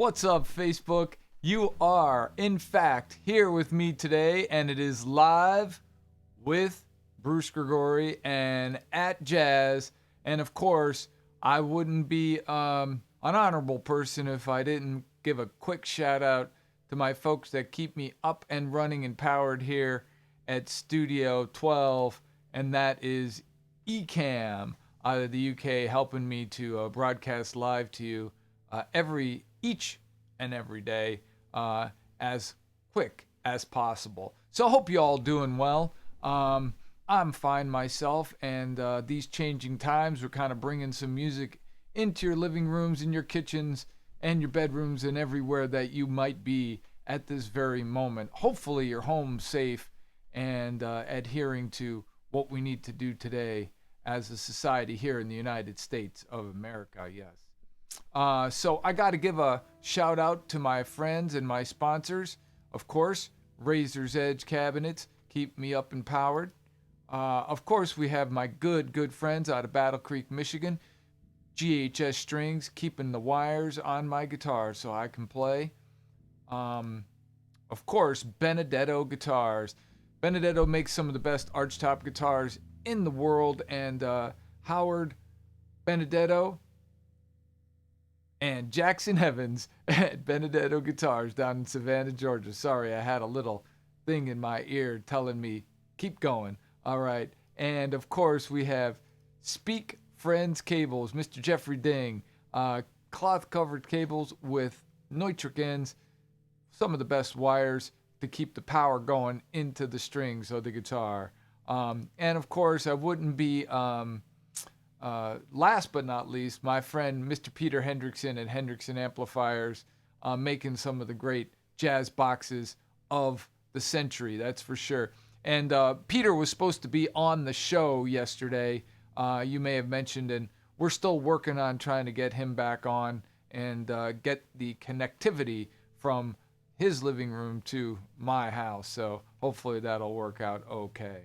What's up, Facebook? You are, in fact, here with me today, and it is live with Bruce Gregori and at Jazz. And of course, I wouldn't be an honorable person if I didn't give a quick shout out to my folks that keep me up and running and powered here at Studio 12, and that is Ecamm out of the UK, helping me to broadcast live to you each and every day, as quick as possible. So I hope you all doing well. I'm fine myself, and these changing times, we're kind of bringing some music into your living rooms, in your kitchens, and your bedrooms, and everywhere that you might be at this very moment. Hopefully you're home safe and adhering to what we need to do today as a society here in the United States of America, yes. So I got to give a shout out to my friends and my sponsors. Of course, Razor's Edge Cabinets keep me up and powered. Of course, we have my good friends out of Battle Creek, Michigan. GHS Strings, keeping the wires on my guitar so I can play. Of course, Benedetto Guitars. Benedetto makes some of the best archtop guitars in the world, and Howard Benedetto and Jackson Evans at Benedetto Guitars down in Savannah, Georgia. Sorry, I had a little thing in my ear telling me, keep going. All right. And of course, we have Speak Friends Cables, Mr. Jeffrey Ding, cloth covered cables with nitric ends, some of the best wires to keep the power going into the strings of the guitar. And of course, I wouldn't be last but not least, my friend Mr. Peter Hendrickson at Hendrickson Amplifiers, making some of the great jazz boxes of the century, that's for sure. And Peter was supposed to be on the show yesterday, you may have mentioned, and we're still working on trying to get him back on and get the connectivity from his living room to my house. So hopefully that'll work out okay.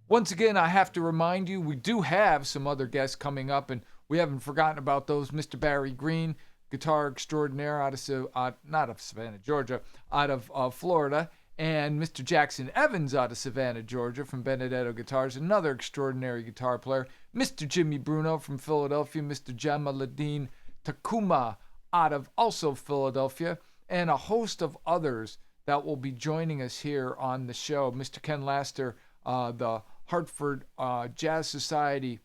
Once again, I have to remind you, we do have some other guests coming up, and we haven't forgotten about those. Mr. Barry Greene, guitar extraordinaire out of not of Savannah, Georgia, out of Florida, and Mr. Jackson Evans out of Savannah, Georgia, from Benedetto Guitars, another extraordinary guitar player. Mr. Jimmy Bruno from Philadelphia, Mr. Jamaaladeen Tacuma out of also Philadelphia, and a host of others that will be joining us here on the show. Mr. Ken Laster, the Hartford Jazz Society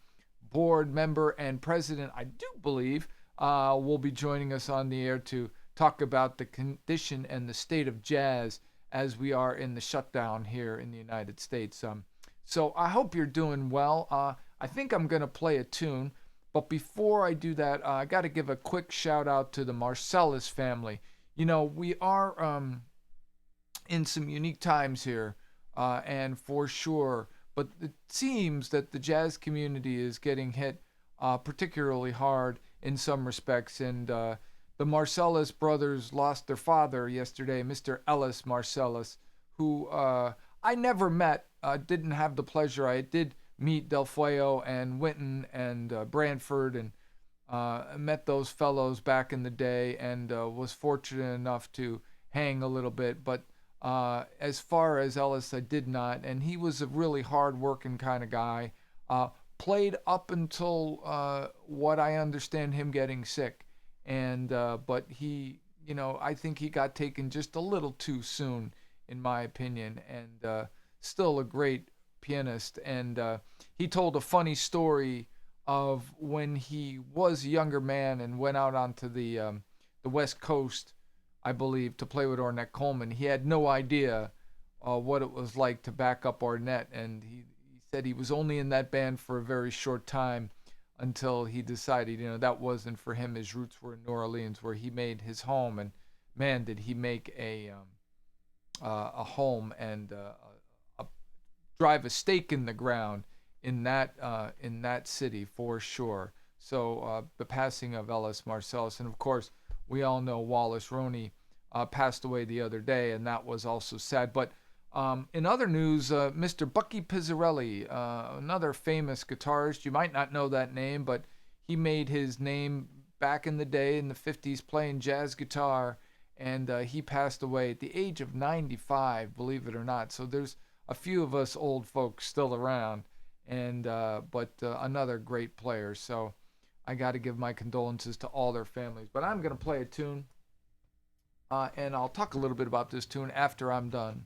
board member and president, I do believe, will be joining us on the air to talk about the condition and the state of jazz as we are in the shutdown here in the United States. So I hope you're doing well. I think I'm going to play a tune, but before I do that, I got to give a quick shout out to the Marcellus family. You know, we are in some unique times here, and for sure, but it seems that the jazz community is getting hit particularly hard in some respects, and the Marcellus brothers lost their father yesterday, Mr. Ellis Marcellus, who I never met, didn't have the pleasure. I did meet Del Fuego and Winton and Branford, and met those fellows back in the day, and was fortunate enough to hang a little bit, but as far as Ellis, I did not, and he was a really hard-working kind of guy. Played up until what I understand him getting sick, and but he, you know, I think he got taken just a little too soon, in my opinion, and still a great pianist. And he told a funny story of when he was a younger man and went out onto the West Coast, I believe, to play with Ornette Coleman. He had no idea what it was like to back up Ornette, and he said he was only in that band for a very short time until he decided, you know, that wasn't for him. His roots were in New Orleans, where he made his home, and man, did he make a home and drive a stake in the ground in that city for sure. So the passing of Ellis Marcellus, and of course we all know Wallace Roney passed away the other day, and that was also sad. But in other news, Mr. Bucky Pizzarelli, another famous guitarist, you might not know that name, but he made his name back in the day in the 50s playing jazz guitar, and he passed away at the age of 95, believe it or not. So there's a few of us old folks still around, and but another great player. So I got to give my condolences to all their families. But I'm going to play a tune, and I'll talk a little bit about this tune after I'm done.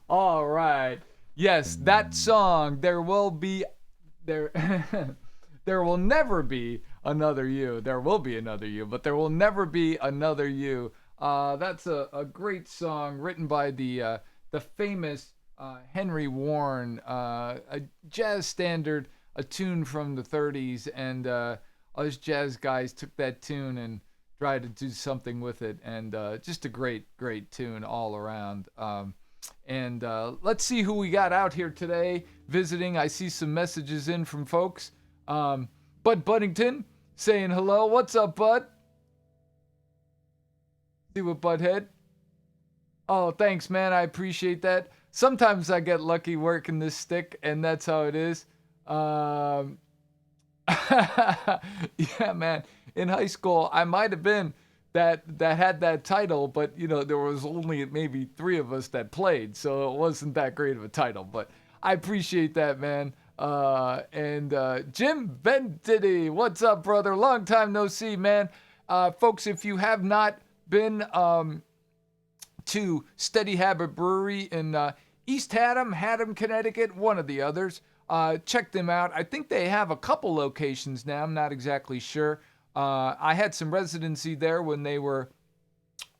All right. Yes, that song, there will be there there will never be another you. There will be another you, but there will never be another you. That's a great song written by the famous Henry Warren, a jazz standard, a tune from the 30s, and us jazz guys took that tune and tried to do something with it, and just a great tune all around. And let's see who we got out here today visiting. I see some messages in from folks. Bud Buddington saying hello. What's up, Bud? See what Bud had? Oh, thanks, man. I appreciate that. Sometimes I get lucky working this stick, and that's how it is. Yeah, man. In high school, I might have been that had that title, but there was only maybe 3 of us that played, so it wasn't that great of a title. But I appreciate that, man. And Jim Venditti, what's up, brother? Long time no see, man. Folks, if you have not been to Steady Habit Brewery in East Haddam, Connecticut, one of the others, check them out. I think they have a couple locations now. I'm not exactly sure. I had some residency there when they were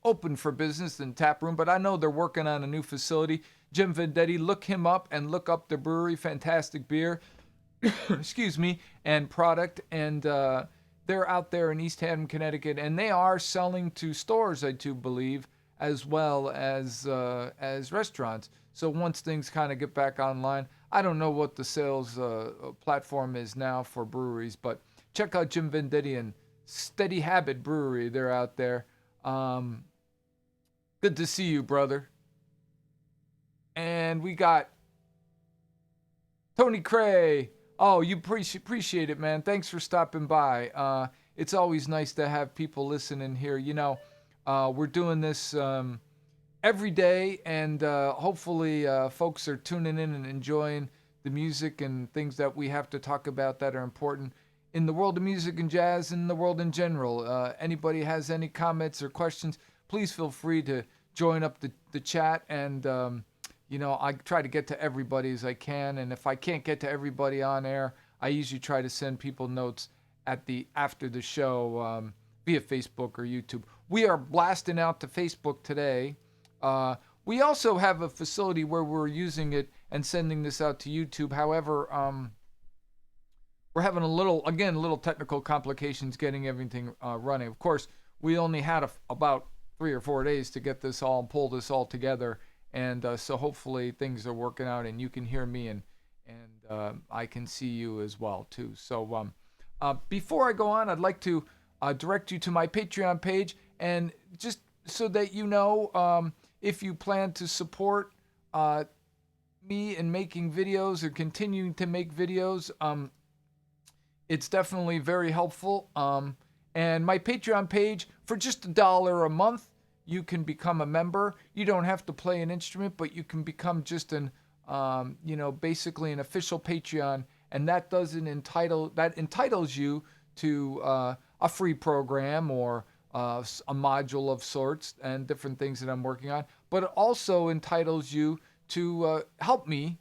open for business in tap room, but I know they're working on a new facility. Jim Vendetti, look him up and look up the brewery. Fantastic beer, excuse me, and product. And they're out there in East Haddam, Connecticut, and they are selling to stores, I do believe, as well as restaurants. So once things kind of get back online, I don't know what the sales platform is now for breweries, but check out Jim Venditti and Steady Habit Brewery. They're out there. Good to see you, brother. And we got Tony Cray. Oh, you appreciate it, man. Thanks for stopping by. It's always nice to have people listening here. We're doing this every day, and hopefully folks are tuning in and enjoying the music and things that we have to talk about that are important in the world of music and jazz and the world in general. Anybody has any comments or questions, please feel free to join up the chat, and I try to get to everybody as I can, and if I can't get to everybody on air, I usually try to send people notes after the show via Facebook or YouTube. We are blasting out to Facebook today. We also have a facility where we're using it and sending this out to YouTube. However, we're having a little technical complications getting everything running. Of course, we only had about 3 or 4 days to get this all, pull this all together. And so hopefully things are working out and you can hear me and I can see you as well too. So before I go on, I'd like to direct you to my Patreon page, and just so that you know, if you plan to support me in making videos or continuing to make videos, it's definitely very helpful. And my Patreon page, for just $1 a month, you can become a member. You don't have to play an instrument, but you can become just basically an official Patreon, and that entitles you to a free program or a module of sorts and different things that I'm working on. But it also entitles you to help me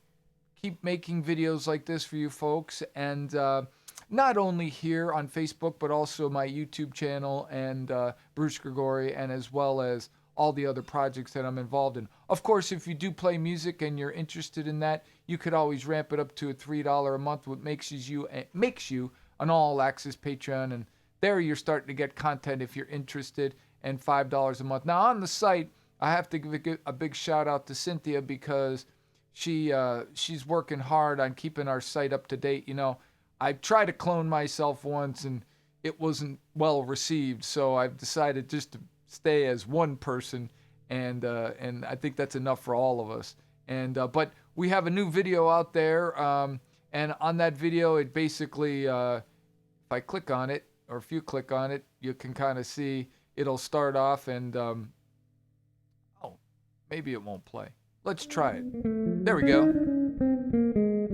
keep making videos like this for you folks, and not only here on Facebook, but also my YouTube channel and Bruce Gregori, and as well as all the other projects that I'm involved in. Of course, if you do play music and you're interested in that, you could always ramp it up to a $3 a month, which makes you an all-access Patreon, and there you're starting to get content if you're interested, and $5 a month. Now, on the site, I have to give a big shout-out to Cynthia, because she's working hard on keeping our site up to date. I tried to clone myself once and it wasn't well received, so I've decided just to stay as one person, and I think that's enough for all of us. And but we have a new video out there, and on that video, it basically, if I click on it, or if you click on it, you can kind of see it'll start off, and maybe it won't play. Let's try it. There we go.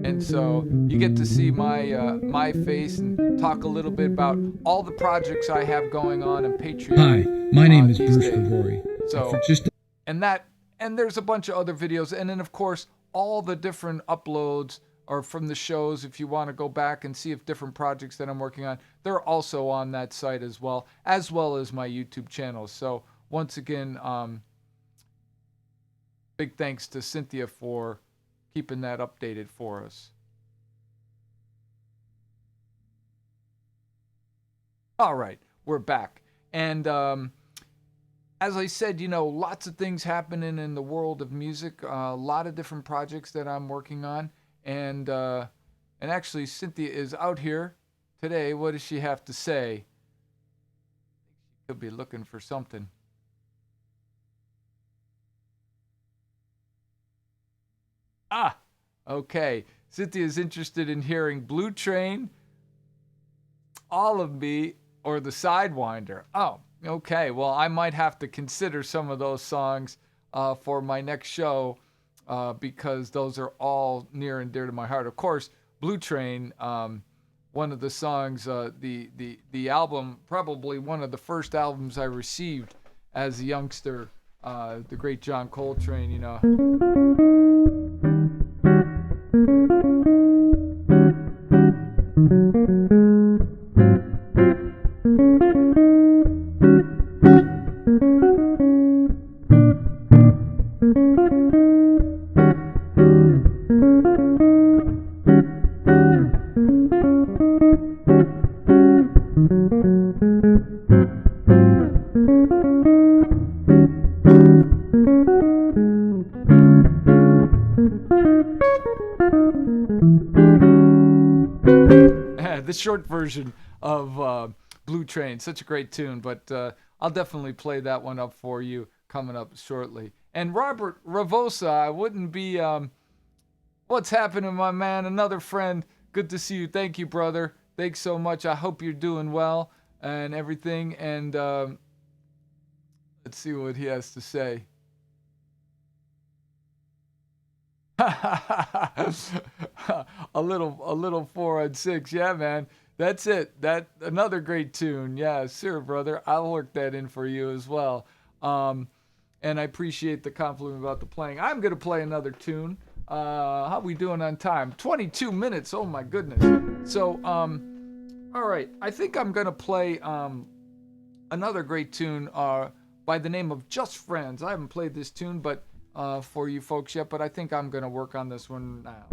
And so you get to see my face and talk a little bit about all the projects I have going on in Patreon. Hi, my name is Bruce Gregori. So and there's a bunch of other videos, and then of course all the different uploads are from the shows. If you want to go back and see if different projects that I'm working on, they're also on that site as well as my YouTube channel. So once again, big thanks to Cynthia for keeping that updated for us. All right, we're back. And as I said, lots of things happening in the world of music. A lot of different projects that I'm working on, and actually Cynthia is out here today. What does she have to say? She could be looking for something. Ah, okay. Cynthia is interested in hearing Blue Train, All of Me, or The Sidewinder. Oh, okay. Well, I might have to consider some of those songs for my next show because those are all near and dear to my heart. Of course, Blue Train, one of the songs, the album, probably one of the first albums I received as a youngster, the great John Coltrane, the short version of Blue Train. Such a great tune, but I'll definitely play that one up for you coming up shortly. And Robert Ravosa, I wouldn't be... what's happening, my man? Another friend. Good to see you. Thank you, brother. Thanks so much. I hope you're doing well and everything. And let's see what he has to say. a little 4 on 6. Yeah, man. That's it. That another great tune. Yeah, sure, brother. I'll work that in for you as well. And I appreciate the compliment about the playing. I'm gonna play another tune. How we doing on time? 22 minutes. Oh my goodness. So, all right. I think I'm gonna play another great tune by the name of Just Friends. I haven't played this tune, but for you folks yet. But I think I'm gonna work on this one now.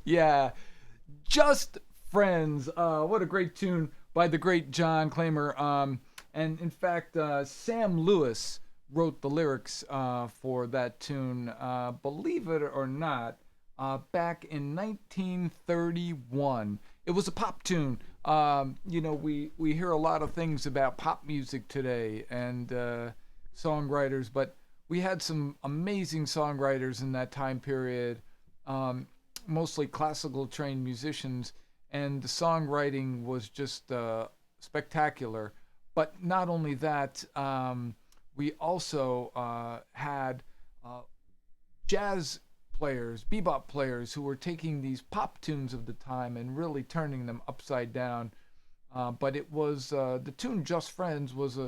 Yeah. Just Friends. What a great tune by the great John Klenner. And in fact, Sam Lewis wrote the lyrics for that tune, believe it or not, back in 1931. It was a pop tune. We hear a lot of things about pop music today and songwriters, but we had some amazing songwriters in that time period, mostly classical trained musicians, and the songwriting was just spectacular. But not only that, we also had jazz players, bebop players, who were taking these pop tunes of the time and really turning them upside down. But it was the tune "Just Friends" was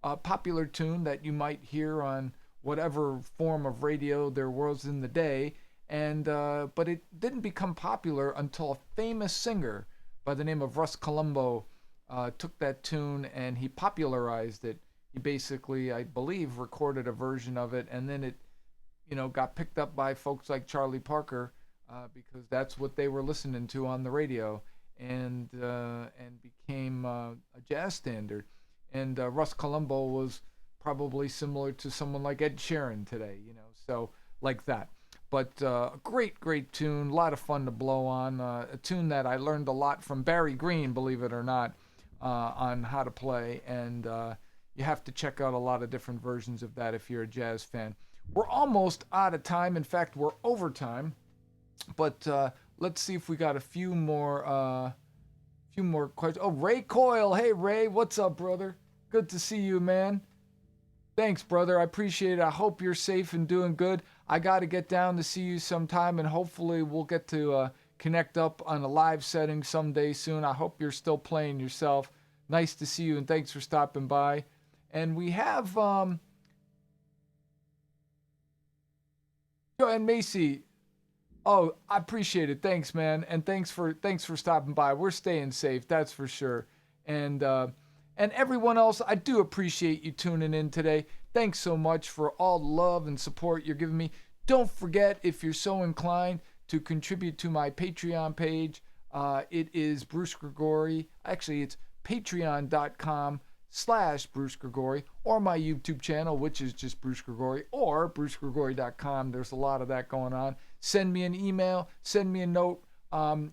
a popular tune that you might hear on whatever form of radio there was in the day, and but it didn't become popular until a famous singer by the name of Russ Columbo took that tune and he popularized it. He basically, I believe, recorded a version of it, and then it, got picked up by folks like Charlie Parker because that's what they were listening to on the radio, and became a jazz standard. And Russ Columbo was probably similar to someone like Ed Sheeran today, so like that. But great tune, a lot of fun to blow on. A tune that I learned a lot from Barry Greene, believe it or not, on how to play. And you have to check out a lot of different versions of that if you're a jazz fan. We're almost out of time. In fact, we're over time. But let's see if we got a few more questions. Oh, Ray Coyle. Hey, Ray. What's up, brother? Good to see you, man. Thanks, brother. I appreciate it. I hope you're safe and doing good. I got to get down to see you sometime, and hopefully we'll get to connect up on a live setting someday soon. I hope you're still playing yourself. Nice to see you, and thanks for stopping by. And we have Joanne Macy. Oh, I appreciate it. Thanks, man, and thanks for stopping by. We're staying safe, that's for sure. And everyone else, I do appreciate you tuning in today. Thanks so much for all the love and support you're giving me. Don't forget, if you're so inclined, to contribute to my Patreon page. It is Bruce Gregori. Actually, it's patreon.com/Bruce Gregori, or my YouTube channel, which is just Bruce Gregori, or brucegregori.com. There's a lot of that going on. Send me an email, send me a note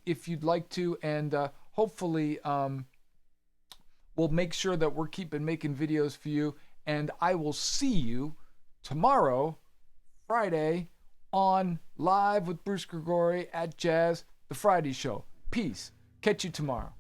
if you'd like to, and hopefully we'll make sure that we're making videos for you. And I will see you tomorrow, Friday, on Live with Bruce Gregori at Jazz, the Friday show. Peace. Catch you tomorrow.